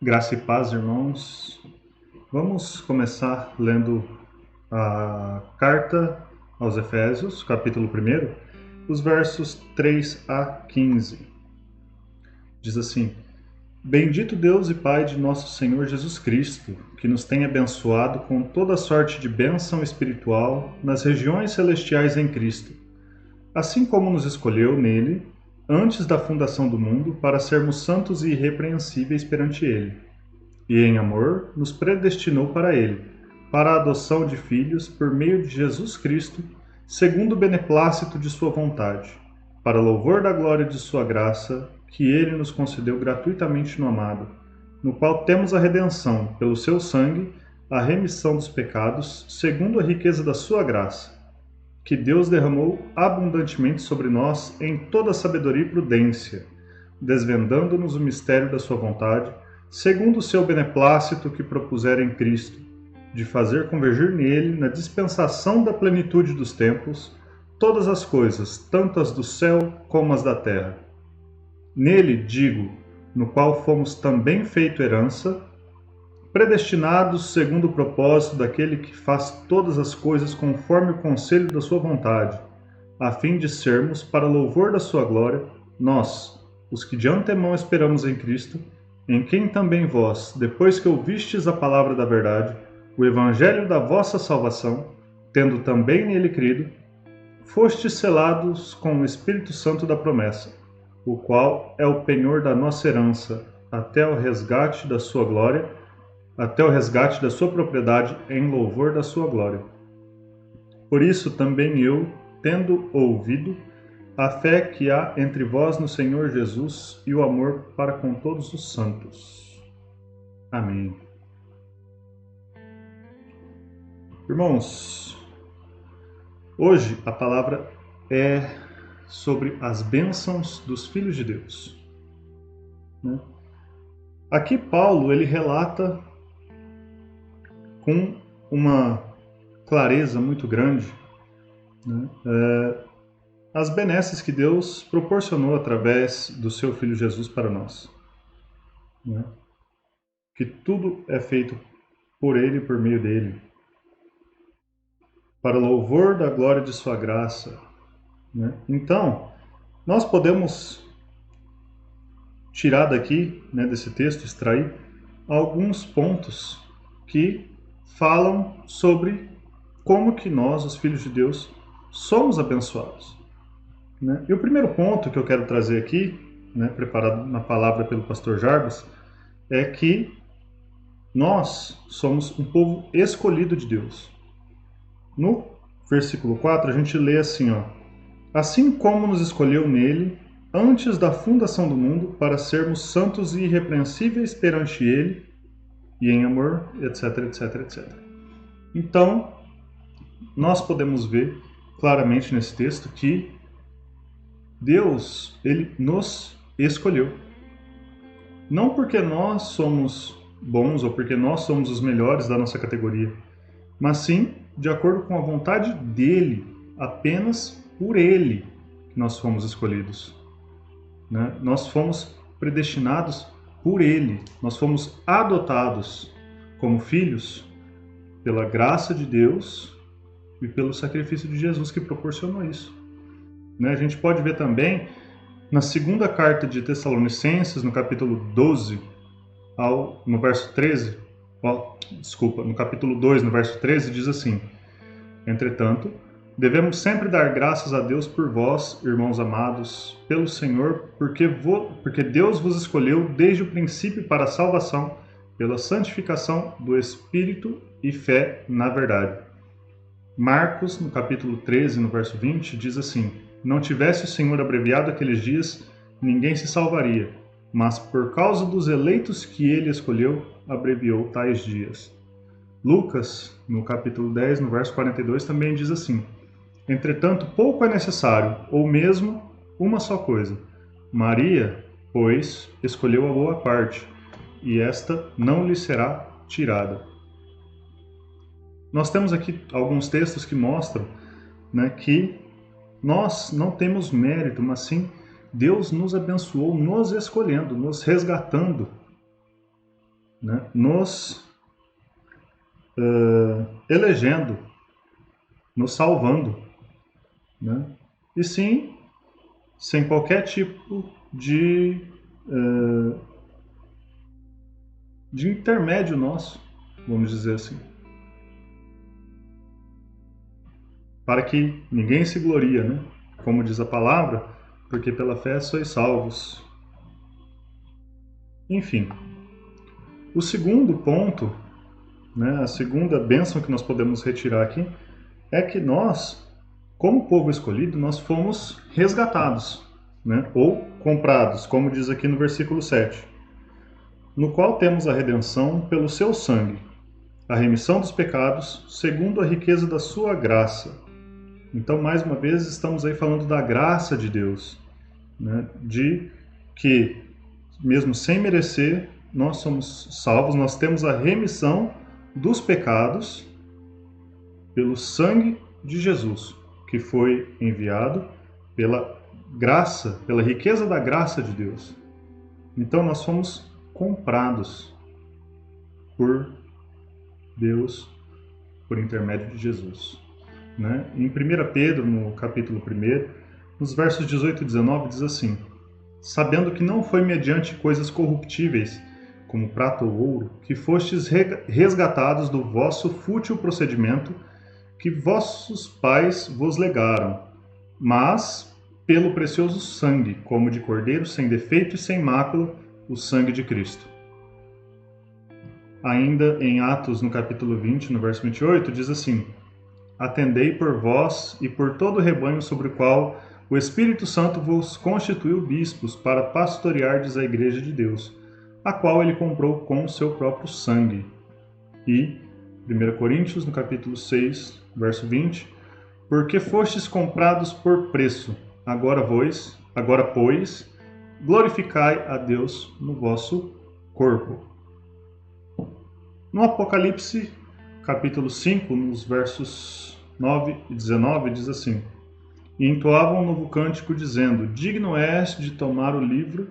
Graça e paz, irmãos. Vamos começar lendo a carta aos Efésios, capítulo 1, os versos 3 a 15. Diz assim: Bendito Deus e Pai de nosso Senhor Jesus Cristo, que nos tem abençoado com toda sorte de bênção espiritual nas regiões celestiais em Cristo, assim como nos escolheu nele antes da fundação do mundo para sermos santos e irrepreensíveis perante ele. E em amor nos predestinou para ele, para a adoção de filhos por meio de Jesus Cristo, segundo o beneplácito de sua vontade, para louvor da glória de sua graça, que ele nos concedeu gratuitamente no amado, no qual temos a redenção, pelo seu sangue, a remissão dos pecados, segundo a riqueza da sua graça, que Deus derramou abundantemente sobre nós em toda sabedoria e prudência, desvendando-nos o mistério da sua vontade, segundo o seu beneplácito que propusera em Cristo, de fazer convergir nele, na dispensação da plenitude dos tempos, todas as coisas, tanto as do céu como as da terra. Nele, digo, no qual fomos também feito herança, predestinados segundo o propósito daquele que faz todas as coisas conforme o conselho da sua vontade, a fim de sermos, para louvor da sua glória, nós, os que de antemão esperamos em Cristo, em quem também vós, depois que ouvistes a palavra da verdade, o evangelho da vossa salvação, tendo também nele crido, fostes selados com o Espírito Santo da promessa, o qual é o penhor da nossa herança, até o resgate da sua glória, até o resgate da sua propriedade em louvor da sua glória. Por isso também eu, tendo ouvido a fé que há entre vós no Senhor Jesus e o amor para com todos os santos. Amém. Irmãos, hoje a palavra é sobre as bênçãos dos filhos de Deus. Aqui Paulo ele relata com uma clareza muito grande, as benesses que Deus proporcionou através do seu Filho Jesus para nós. Que tudo é feito por ele e por meio dele, para louvor da glória de sua graça. Então, nós podemos tirar daqui, desse texto, extrair alguns pontos que falam sobre como que nós, os filhos de Deus, somos abençoados. E o primeiro ponto que eu quero trazer aqui, preparado na palavra pelo pastor Jarbas, é que nós somos um povo escolhido de Deus. No versículo 4 a gente lê assim, assim como nos escolheu nele antes da fundação do mundo para sermos santos e irrepreensíveis perante ele e em amor, etc, etc, etc. Então, nós podemos ver claramente nesse texto que Deus, ele nos escolheu. Não porque nós somos bons ou porque nós somos os melhores da nossa categoria, mas sim de acordo com a vontade dele, apenas por ele que nós fomos escolhidos. Nós fomos predestinados por ele, nós fomos adotados como filhos pela graça de Deus e pelo sacrifício de Jesus que proporcionou isso. A gente pode ver também na segunda carta de Tessalonicenses, no capítulo 12, no verso 13, no capítulo 2, no verso 13, diz assim: Entretanto, devemos sempre dar graças a Deus por vós, irmãos amados, pelo Senhor, porque Deus vos escolheu desde o princípio para a salvação, pela santificação do Espírito e fé na verdade. Marcos, no capítulo 13, no verso 20, diz assim: Não tivesse o Senhor abreviado aqueles dias, ninguém se salvaria, mas por causa dos eleitos que ele escolheu, abreviou tais dias. Lucas, no capítulo 10, no verso 42, também diz assim: Entretanto, pouco é necessário, ou mesmo uma só coisa. Maria, pois, escolheu a boa parte, e esta não lhe será tirada. Nós temos aqui alguns textos que mostram que nós não temos mérito, mas sim Deus nos abençoou, nos escolhendo, nos resgatando né, nos elegendo, nos salvando, né? E sim, sem qualquer tipo de intermédio nosso, vamos dizer assim. Para que ninguém se gloria, né? Como diz a palavra, porque pela fé sois salvos. Enfim, o segundo ponto, né, a segunda bênção que nós podemos retirar aqui, é que nós, como povo escolhido, nós fomos resgatados, né, ou comprados, como diz aqui no versículo 7, no qual temos a redenção pelo seu sangue, a remissão dos pecados, segundo a riqueza da sua graça. Então, mais uma vez, estamos aí falando da graça de Deus, né, de que, mesmo sem merecer, nós somos salvos, nós temos a remissão dos pecados pelo sangue de Jesus, que foi enviado pela graça, pela riqueza da graça de Deus. Então nós fomos comprados por Deus por intermédio de Jesus, né? Em 1 Pedro, no capítulo 1, nos versos 18 e 19, diz assim: sabendo que não foi mediante coisas corruptíveis, como prata ou ouro, que fostes resgatados do vosso fútil procedimento que vossos pais vos legaram, mas pelo precioso sangue, como de cordeiro sem defeito e sem mácula, o sangue de Cristo. Ainda em Atos, no capítulo 20, no verso 28, diz assim: atendei por vós e por todo o rebanho sobre o qual o Espírito Santo vos constituiu bispos para pastoreardes a igreja de Deus, a qual ele comprou com o seu próprio sangue. E 1 Coríntios, no capítulo 6, verso 20, porque fostes comprados por preço, agora, pois, glorificai a Deus no vosso corpo. No Apocalipse, capítulo 5, nos versos 9 e 19, diz assim: e entoavam um novo cântico, dizendo: digno és de tomar o livro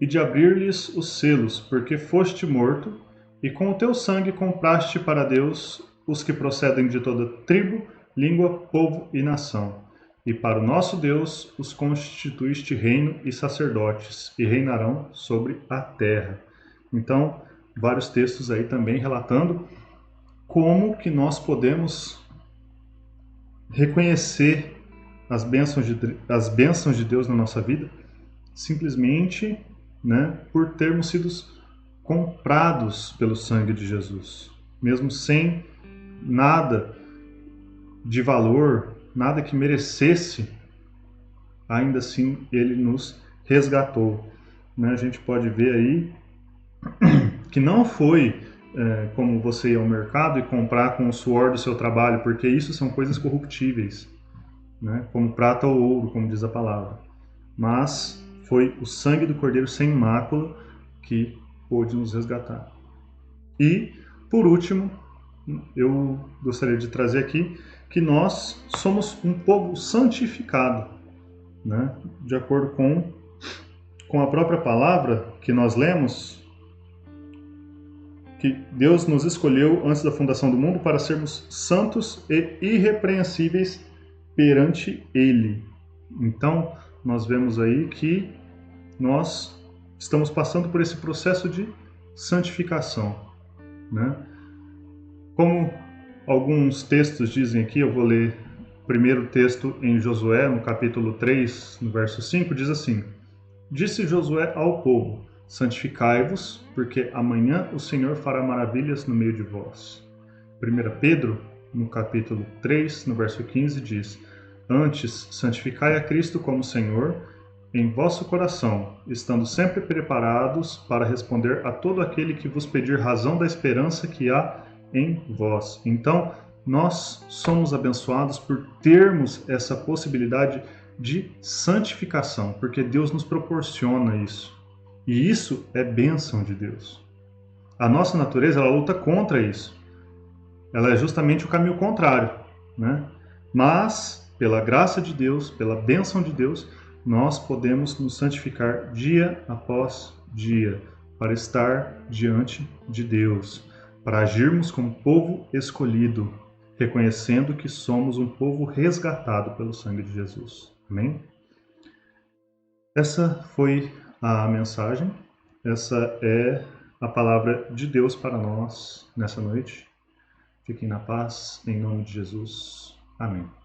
e de abrir-lhes os selos, porque foste morto, e com o teu sangue compraste para Deus os que procedem de toda tribo, língua, povo e nação. E para o nosso Deus os constituíste reino e sacerdotes, e reinarão sobre a terra. Então, vários textos aí também relatando como que nós podemos reconhecer as bênçãos de Deus na nossa vida, simplesmente, né, por termos sido comprados pelo sangue de Jesus, mesmo sem nada de valor, nada que merecesse, ainda assim ele nos resgatou, né? A gente pode ver aí que não foi como você ir ao mercado e comprar com o suor do seu trabalho, porque isso são coisas corruptíveis, né? Como prata ou ouro, como diz a palavra. Mas foi o sangue do Cordeiro sem mácula que pôde nos resgatar. E, por último, eu gostaria de trazer aqui que nós somos um povo santificado, né? De acordo com a própria palavra que nós lemos, que Deus nos escolheu antes da fundação do mundo para sermos santos e irrepreensíveis perante Ele. Então, nós vemos aí que nós estamos passando por esse processo de santificação, né? Como alguns textos dizem aqui, eu vou ler o primeiro texto em Josué, no capítulo 3, no verso 5, diz assim: disse Josué ao povo: santificai-vos, porque amanhã o Senhor fará maravilhas no meio de vós. 1 Pedro, no capítulo 3, no verso 15, diz: antes, santificai a Cristo como Senhor em vosso coração, estando sempre preparados para responder a todo aquele que vos pedir razão da esperança que há em vós. Então, nós somos abençoados por termos essa possibilidade de santificação, porque Deus nos proporciona isso. E isso é bênção de Deus. A nossa natureza, ela luta contra isso. Ela é justamente o caminho contrário, né? Mas, pela graça de Deus, pela bênção de Deus, nós podemos nos santificar dia após dia, para estar diante de Deus, para agirmos como povo escolhido, reconhecendo que somos um povo resgatado pelo sangue de Jesus. Amém? Essa foi a mensagem, essa é a palavra de Deus para nós nessa noite. Fiquem na paz, em nome de Jesus. Amém.